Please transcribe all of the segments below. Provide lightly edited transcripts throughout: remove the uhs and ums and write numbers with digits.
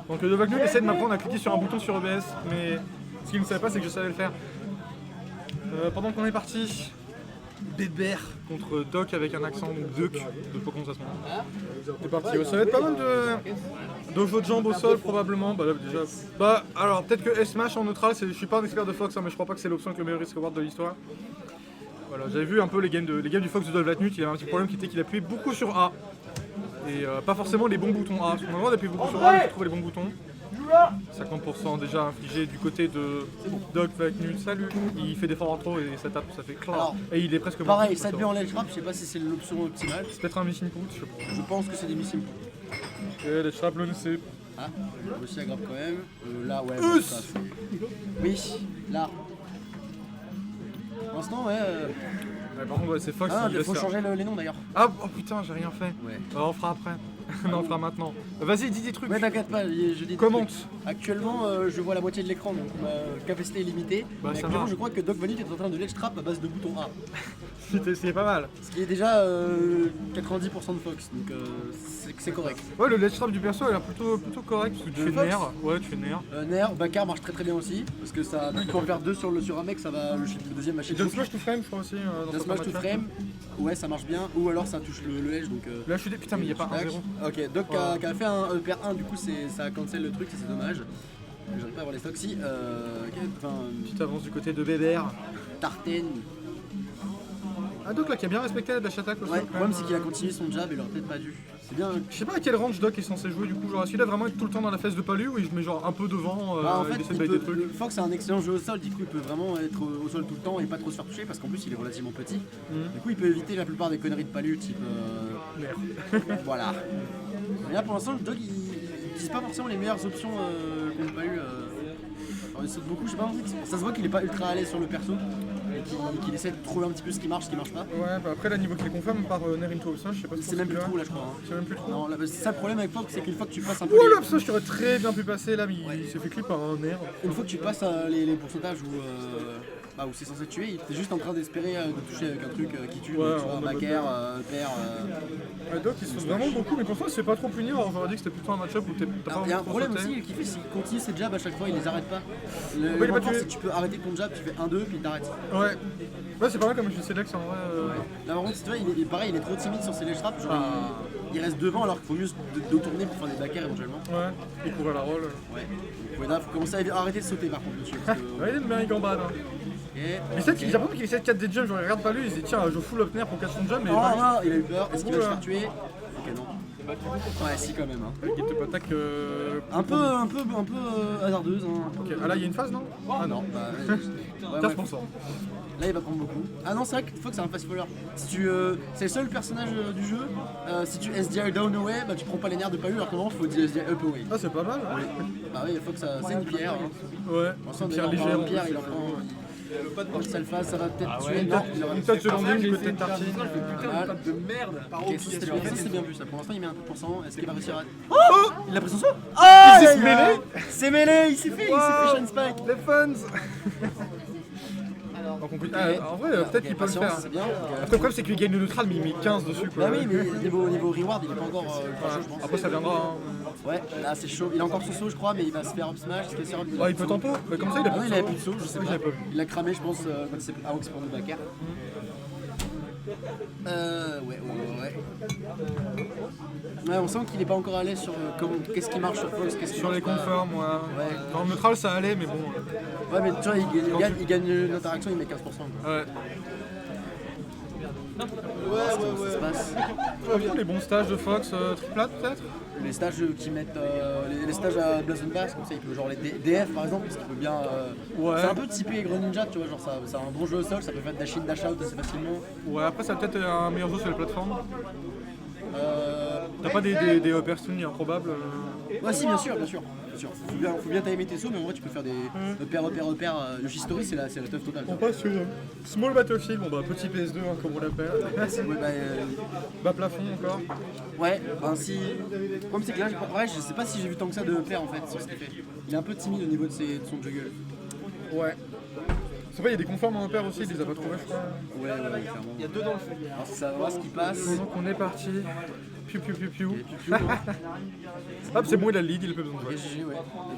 Donc le Dovahkiin essaie de m'apprendre à cliquer sur un bouton sur OBS, mais ce qu'il ne savait pas c'est que je savais le faire. Pendant qu'on est parti, Bébert contre Doc avec un accent, donc Duck, je sais pas comment ça se prononce. C'est parti, ça va être pas mal de jeux de jambes au sol probablement. Bah là déjà. Bah alors peut-être que S-Smash en neutral, je suis pas un expert de Fox, hein, mais je crois pas que c'est l'option avec le meilleur risk-reward de l'histoire. Voilà, j'avais vu un peu les games du Fox de Dovahkiin, il avait un petit problème qui était qu'il appuyait beaucoup sur A. Et pas forcément les bons boutons A. On a le droit d'appuyer beaucoup sur A, mais il faut trouver les bons boutons. 50% déjà infligé du côté de Dovahkiin. Salut. Il fait des forwards throw et ça tape, ça fait clair. Et il est presque mort. Pareil, ça te met en ledge trap, je sais pas si c'est l'option optimale. C'est peut-être un missing put, je sais pas. Je pense que c'est des missing put. Ok, ledge trap, le c'est. Ah, aussi aggrave quand même. Là, ouais. Bon, ça, oui, là. Pour l'instant, ouais. Ouais, par contre, ouais, c'est Fox. Ah, il faut changer les noms d'ailleurs. Ah, oh putain, j'ai rien fait. Ouais. On fera après. Non, on fera maintenant. Vas-y, dis des trucs. Ouais, t'inquiète pas, je dis. Commente. Actuellement, je vois la moitié de l'écran, donc ma capacité est limitée. Bah, ça actuellement, va. je crois que Doc Vanille est en train de ledge trap à base de bouton A. C'est pas mal. Ce qui est déjà 90% de Fox, donc c'est correct. Ouais, le ledge trap du perso a l'air plutôt correct parce que tu fais Fox Nair. Ouais, tu fais Nair. Nair, Bakar marche très bien aussi, parce que ça, tu peux en faire deux sur un mec, ça va le deuxième machine. Down smash to frame, je crois aussi. Down smash to frame, ouais, ça marche bien, ou alors ça touche le edge. Donc, là, je suis putain, mais il n'y a pas un 0. Ok, Doc qui a fait un pair 1, du coup, ça a cancel le truc, c'est dommage. J'arrive pas à avoir les stocks. Si, Petite avance du côté de Bébert. Tarten. Ah, Doc là qui a bien respecté la dash attack aussi. Ouais, le problème c'est qu'il a continué son jab et il aurait peut-être pas dû. C'est bien. Je sais pas à quel range Doc est censé jouer du coup, genre est-ce qu'il a vraiment être tout le temps dans la fesse de Palu ou il se met genre un peu devant En fait, il essaie de bait des trucs. Fox c'est un excellent jeu au sol, du coup il peut vraiment être au sol tout le temps et pas trop se faire toucher parce qu'en plus il est relativement petit. Du coup il peut éviter la plupart des conneries de Palu type. Merde. Voilà. Mais là pour l'instant le Doc il utilise pas forcément les meilleures options contre Palu. Alors, il saute beaucoup, je sais pas, ça se voit qu'il est pas ultra à l'aise sur le perso. Qu'il essaie de trouver un petit peu ce qui marche pas. Ouais, bah après, là, niveau qu'il est confirme par Nair into Opsin, je sais pas si c'est même plus trop là, je crois. C'est même plus trop. Non, là, c'est ça le problème avec Fox, c'est qu'une fois que tu passes un peu. Oh, l'Opsin, je t'aurais très bien pu passer là, mais il s'est fait clip par un Nair. Une fois que tu passes les pourcentages où c'est censé tuer, il était juste en train d'espérer de toucher avec un truc qui tue, ouais, tu vois, backer, pair. Ouais, Doc, il se fait vraiment beaucoup, mais pour ça, il se fait pas trop punir. Alors, j'aurais dit que c'était plutôt un match-up où t'as pas. Il y a un problème aussi qui fait, c'est qu'il continue ses jabs à chaque fois, il les arrête pas. Le il est pas point tué. c'est que tu peux arrêter ton jab, tu fais 1-2 puis t'arrêtes. Ouais. Ouais, c'est pas mal comme je sais Lex en vrai. Là, par contre, tu vois, il est pareil, il est trop timide sur ses ledge traps, genre il reste devant alors qu'il faut mieux de tourner pour faire des backers éventuellement. Ouais, il couvre la roll. Ouais. Donc, là, faut commencer à arrêter de sauter par contre dessus. Parce que, Ouais, il aime bien, il gambade. Hein. Et, Mais c'est qu'il apprend qu'il essaie de 4 des jumps, genre il regarde pas lui, il se dit tiens, je full up Nair pour 4 son jump, mais. non, il a eu peur, est-ce qu'il va se faire tuer? Ok, non. Ouais, si, quand même. Hein. Il te attaque. Un peu hasardeuse. Hein. Ok, ah là il y a une phase non? Ah non, bah. 15%. Là il va prendre beaucoup. Ah non, c'est vrai que Fox c'est un fast follower. Si tu, c'est le seul personnage du jeu. Si tu SDI down away, bah tu prends pas les nerfs de Palu alors que normalement faut SDI up away. Ah c'est pas mal. Oui. Bah oui, Fox c'est une pierre. Hein. Ouais. Ensemble, Pierre légère. Pierre, il en prend. Seule phase, ça va peut-être tuer. Non, une touch de landing du côté de Tarty. Putain de merde. Ok, ça c'était bien vu ça. Pour l'instant il met un peu de %. Est-ce qu'il va réussir à. Oh, il a pris son saut. Il s'est mêlé. C'est mêlé, il s'est fait Shine Spike. Les funds. En vrai, peut-être qu'il peut le faire. C'est bien. Après, le problème, c'est qu'il gagne le neutral, mais il met 15 dessus. Quoi. Bah oui, mais niveau reward, il est pas encore chaud, je pense. Après, ça viendra. Hein. Ouais, là c'est chaud. Il a encore son saut, je crois, mais il va se faire up smash. Ouais, il peut tempo. Mais comme ça, il a non, pas il avait plus de saut, je sais pas. pas vu. Il a cramé, je pense, quand c'est avant que c'est pour le backer. Ouais. Ouais, on sent qu'il est pas encore à l'aise sur qu'est-ce qui marche sur Fox, qu'est-ce qui Sur les marche pas. confirms, ouais. Dans le neutral, ça allait, mais bon. Ouais, mais tu vois, il gagne l'interaction, il met 15%. Quoi. Ouais. Ça se passe. Les bons stages de Fox, triplat peut-être? Les stages qui mettent les stages à Blazon Bass, comme ça il peut genre les DF par exemple, parce qu'il peut bien. Ouais. C'est un peu typé Greninja, tu vois, genre ça, c'est un bon jeu au sol, ça peut faire dash in, dash out assez facilement. Ouais, après, ça a peut-être un meilleur jeu sur les plateformes. T'as pas des upper stun improbables Ouais, si, bien sûr. Faut bien timer tes sauts, mais en vrai tu peux faire des repères. Yoshi-Story, c'est la teuf totale. On passe sur Small Battlefield, bon bah petit PS2 hein, comme on l'appelle. Bas plafond encore. Ouais, ben si. Le problème c'est que là, je sais pas si j'ai vu tant que ça de pair en fait sur ce qu'il fait. Il est un peu timide au niveau de son juggle. Ouais. C'est vrai, il y a des conformes en paire aussi, il les a pas trouvés, je crois. Ouais, clairement. Il y a deux dans le fond. Alors ça va voir ce qui passe. Donc on est parti. Piu piu piu piu. Et puis, bon. Hop, c'est bon, il a le lead, il a pas besoin de Et jouer. GG, ouais.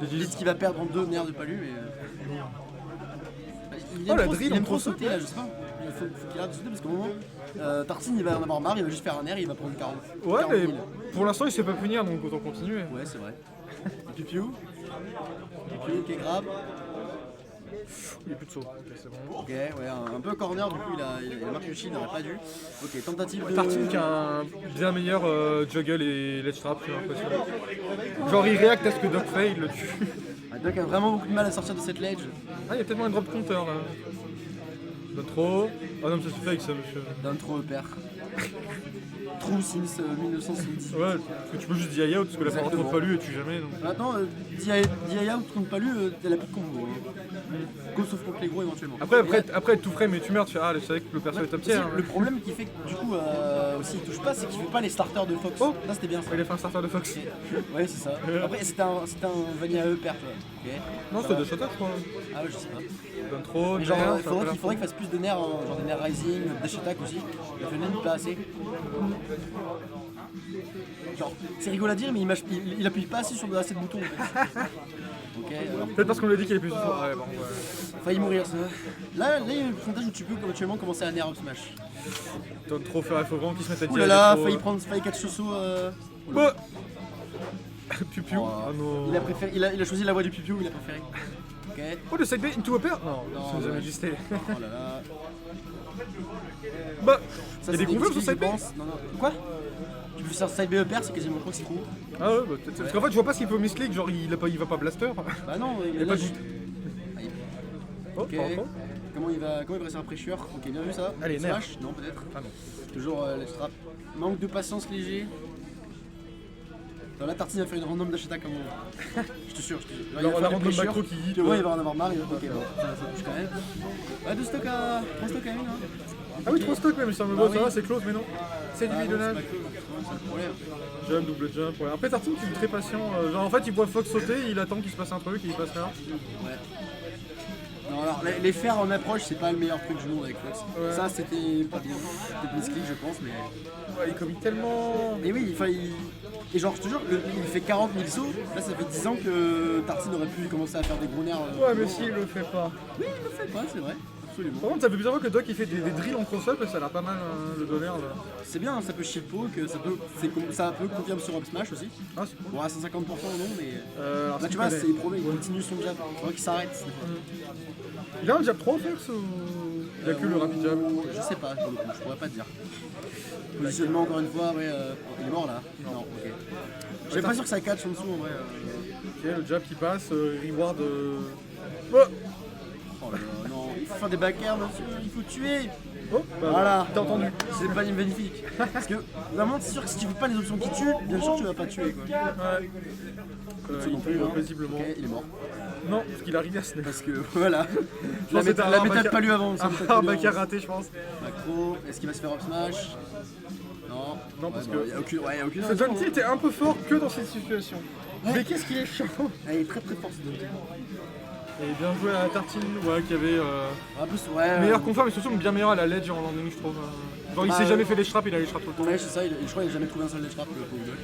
GG. Lead qui va perdre en 2 nerfs de palu, mais. Il Oh, la aime trop- drill il en aime trop trop sauter là, je sais pas. Il faut qu'il arrête de sauter parce qu'au moment, Tartine il va en avoir marre, il va juste faire un air et il va prendre 40. Ouais, 40 mais 000. pour l'instant, il sait pas punir, donc autant continuer. Ouais, c'est vrai. Piu-piu. Piu-piu qui grab. Il n'y a plus de saut. Ok, c'est bon. Ok, ouais, un peu corner, du coup il a marqué le shield, il aurait pas dû. Ok, tentative de. Tartine qui a un bien meilleur juggle et ledge trap, j'ai l'impression. Genre, il réacte à ce que Doc fait, il le tue. Ah, Doc a vraiment beaucoup de mal à sortir de cette ledge. Ah, il y a tellement un drop counter là. Donne trop. Ah non, mais ça suffit avec ça, monsieur. D'un trop père. True since 1970. Ouais, parce que tu peux juste DI out, parce que la parole Exactement. contre pas lui et tue jamais. Donc. Maintenant, DI out contre Palu, t'as la plus de combo. Hein. Sauf contre les gros éventuellement. Après, être tout frais, mais tu meurs, tu fais ah, je savais que le perso est top tier. Aussi, Hein. le problème qui fait que du coup aussi il touche pas, c'est qu'il fait pas les starters de Fox. Oh. Ça c'était bien ça. Il a fait un starter de Fox. Ouais, c'est ça. Après c'était un vanilla E perte. Ouais. Ok. Non, c'était de Shotter, je crois. Ah ouais, je sais pas. Donne trop, Mais genre, nerf, il ça faudrait fait qu'il fasse plus de nerfs, hein, genre des nerfs rising, dash attack aussi. Il a fait même pas assez. Genre, c'est rigolo à dire, mais il appuie pas assez sur assez de boutons. En fait. Ok, Peut-être parce qu'on lui a dit qu'il est plus fort. Ouais, bon, ouais. failli mourir ça. Là, il y a un pourcentage où tu peux actuellement commencer à nerf up smash. Donne trop faire, il faut vraiment qu'il se mette à Ouh dire. là là, failli catch Soso. Bah Piu piu. Oh, Ah non. il a choisi la voie du pipiou, il a préféré. Ok. Oh, le side B into upper. Non, Non, ça n'a jamais ouais. existé. Oh là là. Bah, Ça, il y a des c'est confirmes sur expliqué, side B. je pense. Non, non. Quoi? Tu peux faire side B upper, c'est quasiment, je crois que c'est trou. Ah ouais, bah peut-être. Parce qu'en fait, je vois pas s'il peut misclick, genre il va pas blaster. Bah non, Il y a là, pas de je- doute. Aïe. Oh, Ok. pardon. Comment il va passer un pressure? Ok, bien vu ça. Allez, nerf. Smash? Non, peut-être. Ah non. Toujours let's trap. Manque de patience léger. Dans la tartine va faire une random dash attack à un moment. Je te jure, je te jure. La Il va faire random des pressures. macro qui hit, Tu vois, ouais. il va en avoir marre. Ok, bon, ça touche quand même. Ouais, 2 stocks à 3 stocks à 1. Hein. Ah oui, 3 stocks même, ça me Bah va, ça oui. va, c'est close, mais non. C'est du Ah non, bidonnage. c'est pas cool, c'est le problème. Jump, double jump, ouais. Après, Tartine, tu es très patient. Genre, en fait, il voit Fox sauter, il attend qu'il se passe un truc et il passe rien. Ouais. Non, alors les fers en approche, c'est pas le meilleur truc du monde avec Fox. Ouais. Ça, c'était pas bien. C'était blitzkrieg, je pense, mais. Ouais, il commit tellement. Mais oui, et genre, je te jure, il fait 40 000 sauts. Là, ça fait 10 ans que Tartine aurait pu commencer à faire des gros nerfs. Ouais, mais s'il le fait pas. Oui, il le fait pas, c'est vrai. Absolument. Par contre, ça fait plusieurs fois que Doc il fait des drills en cross-up et ça a l'air pas mal le donner là. C'est bien, ça peut shield poke, ça peut confirmer sur up smash aussi. Ah, c'est cool. Bon, à 150% non, mais. Alors, Là, tu vois, c'est il continue son jab. Tu vois qu'il s'arrête. Il a un jab 3 à faire ou il y a que le rapid jab? Je sais pas, pour le coup, je pourrais pas te dire. Positionnement, encore une fois, ouais, il est mort là. Non, ok. Je suis pas sûr que ça catch en dessous en vrai. Ok, le jab qui passe, reward. Oh, Oh là là, non, il faut faire des back airs, monsieur, il faut tuer. oh bah, Voilà, t'as entendu. C'est pas magnifique. Parce que vraiment, c'est sûr que si tu veux pas les options qui tuent, bien sûr tu vas pas tuer quoi. Ouais. Ça non Il plus, tombe hein. paisiblement. Ok, il est mort. Non, parce qu'il arrive à se Parce que voilà. Je pense que c'était La méta pas lu avant. ça, méta un pas lu backer avant. raté, je pense. Macro, est-ce qu'il va se faire up smash? Non. Non, parce Ouais, que- il y a aucune. Ouais, il y a aucune Ce raison, Donkey était un peu fort que dans cette situation. Ouais. Mais qu'est-ce qu'il est chiant. hein. Il est très fort ce Donkey. Et bien joué à Tartine, ouais, qui avait En plus, ouais. meilleur confort, mais surtout bien meilleur à la ledge en landing, je trouve. Genre, il Bah, s'est jamais fait les traps, il a les traps tout le temps. Ouais, c'est ça, je crois qu'il a jamais trouvé un seul ledge trap le pauvre Doc.